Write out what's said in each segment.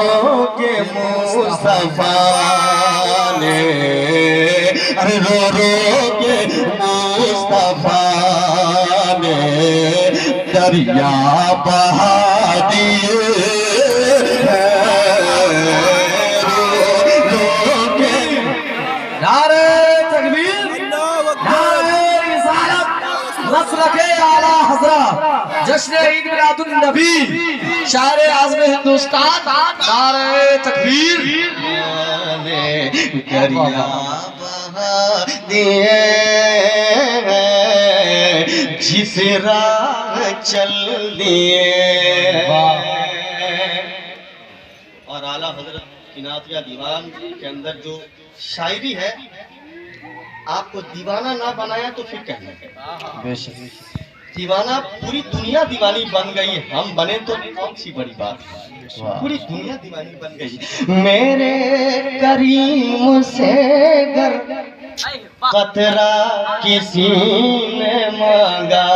رو کے مصطفیٰ نے، ارے رو رو کے مصطفیٰ نے دریا بہا دیے جشن عید میلاد النبی شاعر اعظم ہندوستان نعرہ تکبیر دریا بہا دیے جس راہ چل دیے. اور اعلیٰ حضرت کی نعت یا دیوان کے اندر جو شاعری ہے، آپ کو دیوانہ نہ بنایا تو پھر کہنا دیوانہ پوری دنیا دیوانی بن گئی، ہم بنے تو کون سی بڑی بات ہے، پوری دنیا دیوانی بن گئی. میرے کریم سے گر قطرہ کسی نے مانگا،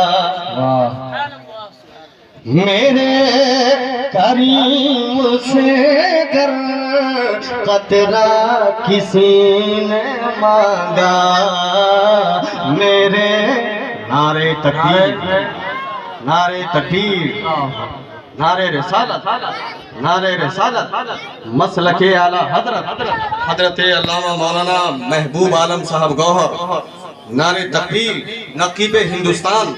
میرے کریم سے گر قطرہ کسی نے مانگا، میرے نعرہ تکبیر، نعرہ تکبیر، نعرہ رسالت، نعرہ رسالت، مسلک اعلیٰ حضرت علامہ مولانا محبوب عالم صاحب گوہر، نعرہ تکبیر، نقیب ہندوستان.